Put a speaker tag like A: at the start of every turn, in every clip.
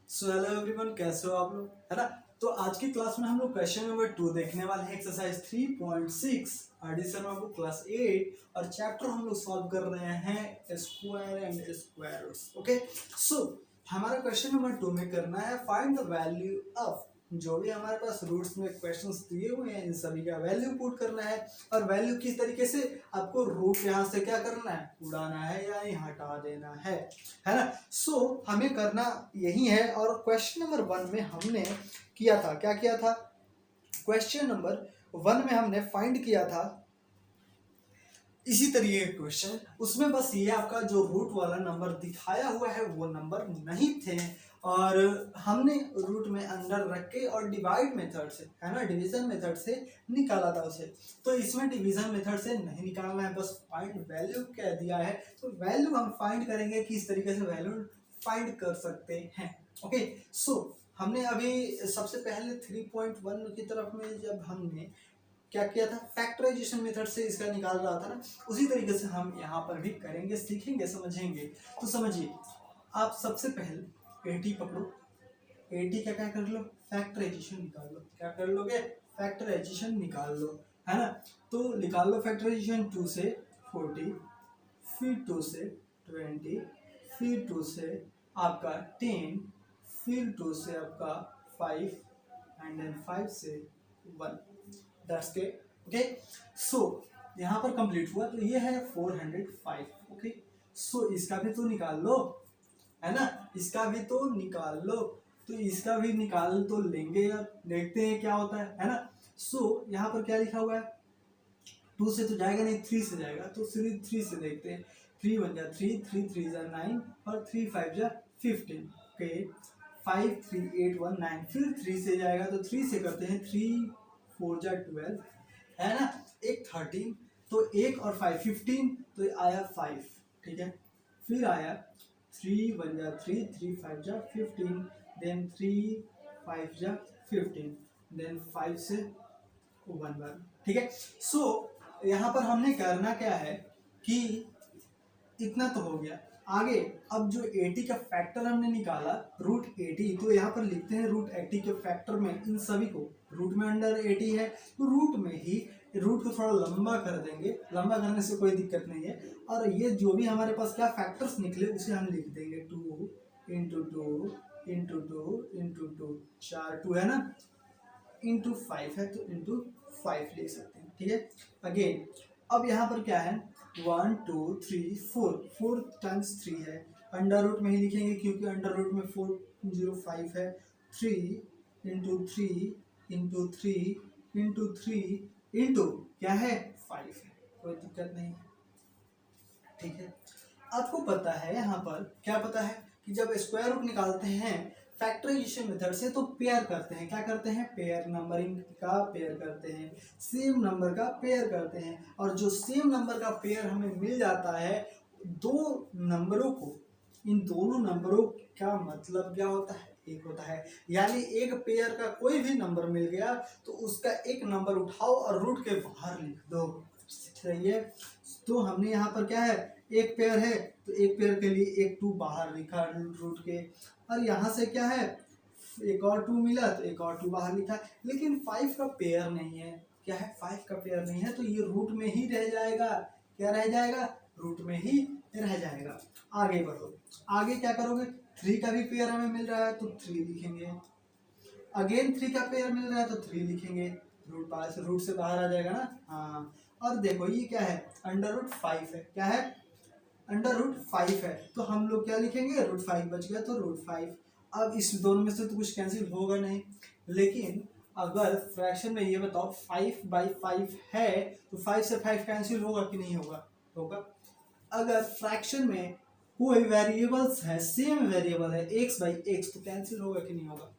A: So hello everyone, कैसे हो आप लोग, है ना। तो आज की क्लास में हम लोग क्वेश्चन नंबर 2 देखने वाले हैं, exercise 3.6 edition of book class 8 और चैप्टर हम लोग सॉल्व कर रहे हैं square and squares. Okay, so हमारा क्वेश्चन नंबर 2 में करना है फाइंड द वैल्यू ऑफ, जो भी हमारे पास रूट्स में क्वेश्चंस दिए हुए हैं इन सभी का वैल्यू पुट करना है। और वैल्यू किस तरीके से आपको रूट यहाँ से क्या करना है, उड़ाना है या हटा देना है ना। सो हमें करना यही है। और क्वेश्चन नंबर 1 में हमने किया था, क्या किया था, क्वेश्चन नंबर 1 में हमने फाइंड किया था इसी तरीके का क्वेश्चन। उसमें बस ये आपका जो रूट वाला नंबर दिखाया हुआ है वो नंबर नहीं थे, और हमने रूट में अंदर रख के और डिवाइड मेथड से, है ना, डिवीजन मेथड से निकाला था उसे। तो इसमें डिवीजन मेथड से नहीं निकालना है, बस फाइंड वैल्यू कह दिया है। तो वैल्यू हम फाइंड करेंगे कि इस तरीके से वैल्यू फाइंड कर सकते हैं। ओके, सो हमने अभी सबसे पहले 3.1 की तरफ में जब हमने क्या किया था, फैक्टराइजेशन मेथड से इसका निकाल रहा था ना, उसी तरीके से हम यहाँ पर भी करेंगे, सीखेंगे, समझेंगे। तो समझिए, आप सबसे पहले 80 पकड़ो, 80 का क्या कर लो, फैक्टराइजेशन निकाल लो। क्या कर लोगे, फैक्टराइजेशन निकाल लो, है ना। तो निकाल लो फैक्टराइजेशन, 2 से 40, फिर 2 से 20, फिर 2 से आपका 10, फिर 2 से आपका 5 एंड देन 5 से 1। दैट्स के ओके। सो यहाँ पर कंप्लीट हुआ, तो ये है 405। ओके, सो इसका भी तो निकाल लो, है ना, इसका भी तो निकाल लो। तो इसका भी निकाल तो लेंगे, अब देखते हैं क्या होता है ना। सो यहाँ पर क्या लिखा हुआ है, 2 से तो जाएगा नहीं, 3 से जाएगा। तो 3 से देखते हैं, 3 1 जा 3, 3 3 जा 9 और 3 5 जा 15। ओके, 5 3 8 1 9, फिर 3 से जाएगा, तो 3 से करते हैं, 3 4 जा 12, है ना, एक 13, तो 1 और 5 15, तो आया 5। ठीक है, फिर आया 3 1 जा 3, 3 5 जा 15, देन 3 5 जा 15, देन 5 से 1 ठीक है। सो यहाँ पर हमने करना क्या है कि इतना तो हो गया। आगे अब जो 80 का फैक्टर हमने निकाला, रूट 80, तो यहाँ पर लिखते हैं रूट 80 के फैक्टर में इन सभी को, रूट में अंडर 80 है तो रूट में ही रूट को थोड़ा लंबा कर देंगे, लंबा करने से कोई दिक्कत नहीं है। और ये जो भी हमारे पास क्या फैक्टर्स निकले उसे हम लिख देंगे 2 इंटू 2 इंटू 2 इंटू 2, 4 2 है ना, इंटू 5 है तो इंटू 5 ले सकते हैं। ठीक है, अगेन अब यहाँ पर क्या है, 1 2 3 4, 4 टाइम्स 3 है, अंडर रूट में ही लिखेंगे क्योंकि अंडर रूट में 405 है। 3 इंटू 3 इंटू 3 इंटू 3 इंटू क्या है 5 है, कोई दिक्कत नहीं है। ठीक है, आपको पता है यहाँ पर क्या पता है कि जब स्क्वायर रूट निकालते हैं फैक्टराइजेशन मेथड से तो पेयर करते हैं, क्या करते हैं, पेयर, नंबरिंग का पेयर करते हैं, सेम नंबर का पेयर करते हैं। और जो सेम नंबर का पेयर हमें मिल जाता है, दो नंबरों को, इन दोनों नंबरों का मतलब क्या होता है, एक होता है। यानी एक पेयर का कोई भी नंबर मिल गया तो उसका एक नंबर उठाओ और रूट के बाहर लिख दो। सही है, तो हमने यहाँ पर क्या है, एक पेयर है तो एक पेयर के लिए एक 2 बाहर लिखा रूट के, और यहाँ से क्या है, एक और 2 मिला तो एक और 2 बाहर लिखा। लेकिन 5 का पेयर नहीं है, क्या है, 5 का पेयर नहीं है, तो ये रूट में ही रह जाएगा। क्या रह जाएगा, रूट में ही रह जाएगा। आगे बढ़ो, आगे क्या करोगे, 3 का भी पेयर हमें मिल रहा है तो 3 लिखेंगे, अगेन 3 का पेयर मिल रहा है तो 3 लिखेंगे, रूट से बाहर आ जाएगा ना। हाँ, और देखो ये क्या है, अंडर रूट 5 है, क्या है, अंडर रूट 5 है, तो हम लोग क्या लिखेंगे, रूट 5 बच गया तो रूट 5। अब इस दोनों में से तो कुछ कैंसिल होगा नहीं, लेकिन अगर फ्रैक्शन में ये बताओ 5/5 है तो 5 से 5 कैंसिल होगा कि नहीं होगा, होगा। अगर फ्रैक्शन में कोई वेरिएबल्स है, सेम वेरिएबल है x/x, तो कैंसिल होगा कि नहीं होगा,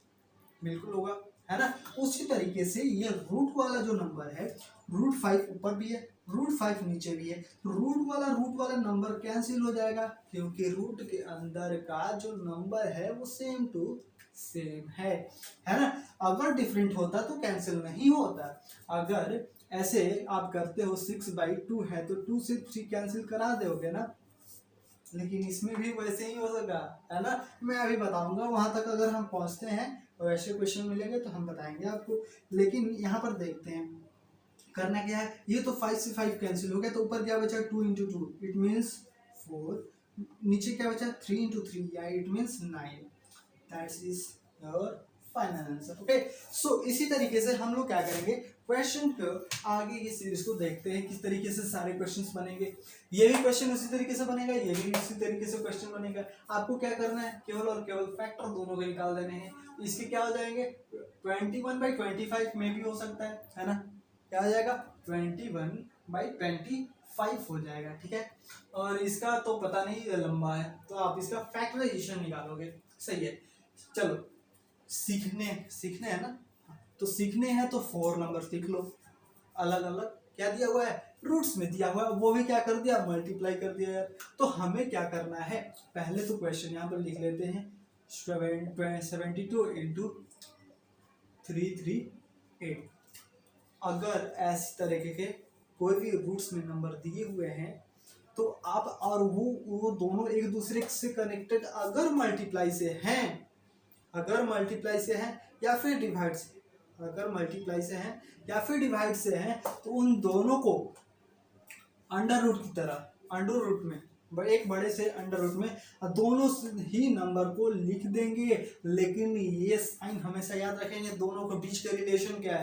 A: बिल्कुल होगा, है ना। उसी तरीके से ये रूट वाला जो नंबर है, रूट 5 ऊपर भी है, रूट 5 नीचे भी है, तो रूट वाला नंबर कैंसिल हो जाएगा क्योंकि रूट के अंदर का जो नंबर है वो सेम टू सेम है ना। अगर डिफरेंट होता तो कैंसिल नहीं होता। अगर ऐसे आप करते हो 6/2 है तो 2 से 3 कैंसिल करा दोगे ना, लेकिन इसमें भी वैसे ही हो सका, है ना। मैं अभी बताऊंगा, वहां तक अगर हम पहुंचते हैं वैसे क्वेश्चन मिलेंगे तो हम बताएंगे आपको। लेकिन यहाँ पर देखते हैं करना क्या है। ये तो 5 से 5 कैंसिल हो गया, तो ऊपर क्या बचा 2 इंटू टू, इट मीन्स 4। नीचे क्या बचा 3 इंटू थ्री, या it means 9। That's is your final answer. Okay, so इसी तरीके से हम लोग क्या करेंगे, क्वेश्चन को आगे की सीरीज को देखते हैं किस तरीके से सारे क्वेश्चंस बनेंगे। ये भी क्वेश्चन उसी तरीके से बनेगा, ये भी उसी तरीके से क्वेश्चन बनेगा। आपको क्या करना है, केवल और केवल फैक्टर दोनों को निकाल देने हैं। इसके क्या हो जाएंगे, 21/25 में भी हो सकता है ना। क्या हो जाएगा 21/25 हो जाएगा, ठीक है। और इसका तो पता नहीं लंबा है, तो आप इसका फैक्टराइजेशन निकालोगे, सही है। चलो सीखने है ना, तो सीखने हैं तो 4 नंबर सीख लो अलग अलग। क्या दिया हुआ है, रूट्स में दिया हुआ है, वो भी क्या कर दिया, मल्टीप्लाई कर दिया यार। तो हमें क्या करना है, पहले तो क्वेश्चन यहाँ पर लिख लेते हैं 72 इंटू 338। अगर ऐसी तरीके के कोई भी रूट्स में नंबर दिए हुए हैं तो आप, और वो दोनों एक दूसरे से कनेक्टेड अगर मल्टीप्लाई से हैं, या फिर डिवाइड से, अगर मल्टीप्लाई से हैं या फिर डिवाइड से हैं, तो उन दोनों को अंडर रूट की तरह, अंडर रूट में, एक बड़े से अंडर रूट में दोनों ही नंबर को लिख देंगे। लेकिन ये साइन हमेशा याद रखेंगे, दोनों के बीच का रिलेशन क्या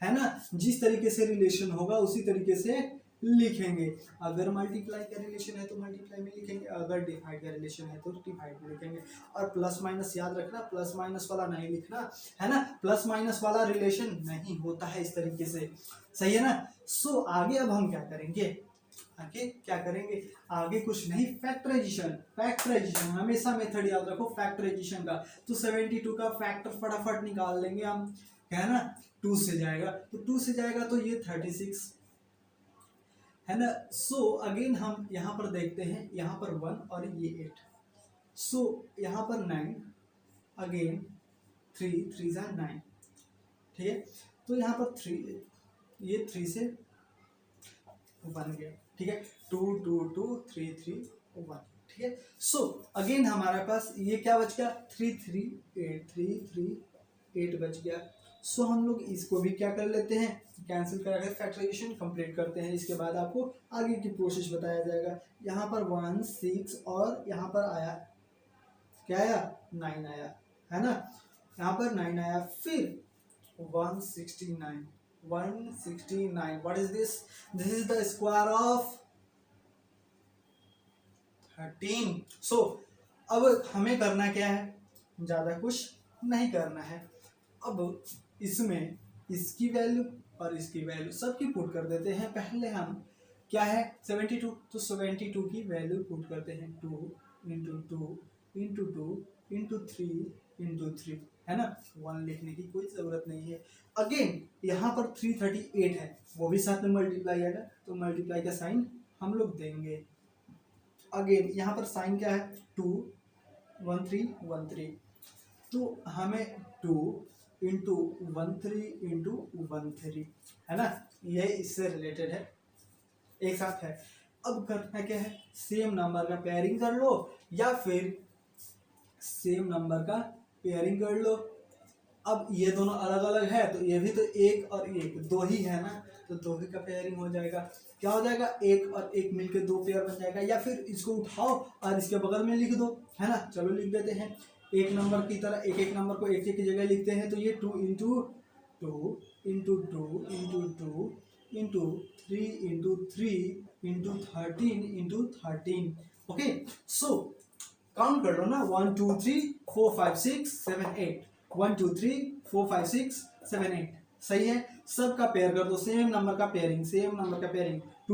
A: है ना। जिस तरीके से रिलेशन होगा उसी तरीके से लिखेंगे। अगर मल्टीप्लाई का रिलेशन है तो मल्टीप्लाई में लिखेंगे, अगर डिवाइड का रिलेशन है तो डिवाइड में लिखेंगे। और प्लस माइनस याद रखना, प्लस माइनस वाला नहीं लिखना, है ना। प्लस माइनस वाला रिलेशन नहीं होता है इस तरीके से, सही है ना। सो आगे अब हम क्या करेंगे, आगे कुछ नहीं, फैक्टराइजेशन हमेशा मेथड याद रखो फैक्टराइजेशन का। तो 72 का फैक्टर फटाफट निकाल लेंगे हम, है ना। 2 से जाएगा तो 2 से जाएगा तो ये 36, है ना। सो अगेन हम यहाँ पर देखते हैं, यहाँ पर 1 और ये 8। सो यहाँ पर 9, अगेन 3 जा 9, ठीक है। तो यहाँ पर 3, ये 3 से 1 गया, ठीक है। 2 2 2 3 3 1, ठीक है। सो अगेन हमारे पास ये क्या बच गया, 3 3 8 बच गया। सो हम लोग इसको भी क्या कर लेते हैं, कैंसिल करा के फैक्टराइजेशन कंप्लीट करते हैं। इसके बाद आपको आगे की प्रोसेस बताया जाएगा। यहाँ पर 1 6 और यहाँ पर आया, क्या आया 9 आया, है ना। यहाँ पर 9 आया, फिर 169, what is this, this is the square of 13। so अब हमें करना क्या है, ज्यादा कुछ नहीं करना है। अब इसमें इसकी वैल्यू और इसकी वैल्यू सबकी पुट कर देते हैं। पहले हम क्या है 72, तो 72 की वैल्यू पुट करते हैं, 2 इंटू 2 इंटू 2 इंटू 3 इंटू 3, है ना। 1 लिखने की कोई जरूरत नहीं है। अगेन यहाँ पर 338 है, वो भी साथ में मल्टीप्लाई है, तो मल्टीप्लाई का साइन हम लोग देंगे। अगेन यहाँ पर साइन क्या है 2 1 3 1 3, तो हमें 2 इंटू 1 3 इंटू 1 3, है ना। ये इससे रिलेटेड है, एक साथ है। अब करना क्या है, सेम नंबर का पेयरिंग कर लो, या फिर सेम नंबर का पेयरिंग कर लो। अब ये दोनों अलग अलग है, तो ये भी तो एक और एक, दो ही है ना, तो दो ही का पेयरिंग हो जाएगा। क्या हो जाएगा, एक और एक मिलके 2 पेयर बन जाएगा। या फिर इसको उठाओ और इसके बगल में लिख दो, है ना। चलो लिख देते हैं, एक नंबर की तरह एक एक नंबर को एक एक जगह लिखते हैं। तो ये 2 into 2 into 2 into 2 into 3 into 3 into 13 into 13। Okay, so count कर लो ना, 1 2 3 4 5 6 7 8, 1 2 3 4 5 6 7 8, सही है। सबका पेयर कर दो, सेम नंबर का पेयरिंग, 2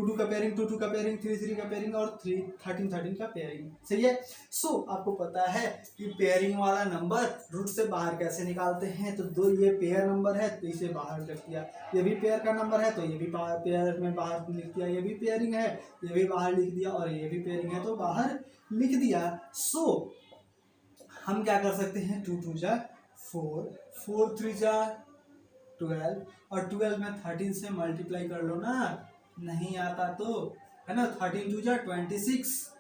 A: 2 का पेयरिंग, 2 2 का पेयरिंग, 3 3 का पेयरिंग और 13 13 का पेयरिंग, सही है। सो आपको पता है कि पेयरिंग वाला नंबर रूट से बाहर कैसे निकालते हैं। तो दो ये पेयर नंबर है तो इसे बाहर रख दिया, ये भी पेयर का नंबर है तो ये भी पेयर में बाहर लिख दिया, ये भी पेयरिंग है ये भी बाहर लिख दिया, और ये भी पेयरिंग है तो बाहर लिख दिया। सो हम क्या कर सकते हैं, 2 2 जा 4, 4 3 जा 12, और 12 में 13 से मल्टीप्लाई कर लो ना, नहीं आता तो, है ना। 13 2 जा 26,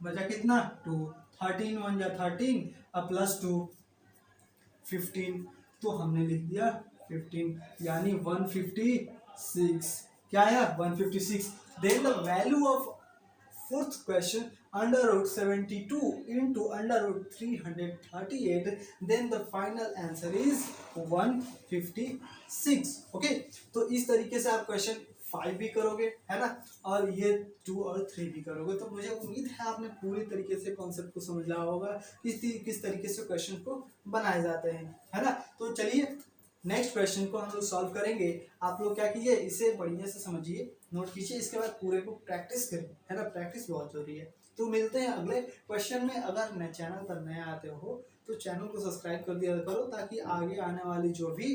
A: बचा कितना 2, 13 1 जा 13 अब प्लस 2 15, तो हमने लिख दिया 15 यानी 156। क्या आया 156। Then the value of fourth question under root 72 into under root 338, then the final answer is 156। Okay, तो इस तरीके से आप क्वेश्चन 5 भी करोगे, है ना, और ये 2 और 3 भी करोगे। तो मुझे उम्मीद है आपने पूरी तरीके से कॉन्सेप्ट को समझ लिया होगा किस तरीके से क्वेश्चन को बनाए जाते हैं, है ना। तो चलिए नेक्स्ट क्वेश्चन को हम लोग सॉल्व करेंगे। आप लोग क्या कीजिए, इसे बढ़िया से समझिए, नोट कीजिए, इसके बाद पूरे को प्रैक्टिस करें, है ना, प्रैक्टिस बहुत जरूरी है। तो मिलते हैं अगले क्वेश्चन में। अगर नए चैनल पर नए आते हो तो चैनल को सब्सक्राइब कर दिया करो, ताकि आगे आने वाली जो भी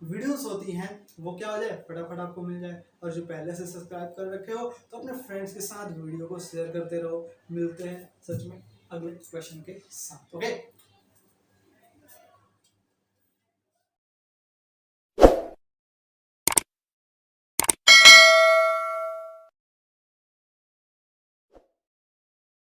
A: वीडियोस होती हैं वो क्या हो जाए, फटाफट आपको मिल जाए। और जो पहले से सब्सक्राइब कर रखे हो तो अपने फ्रेंड्स के साथ वीडियो को शेयर करते रहो। मिलते हैं सच में अगले क्वेश्चन के साथ। ओके।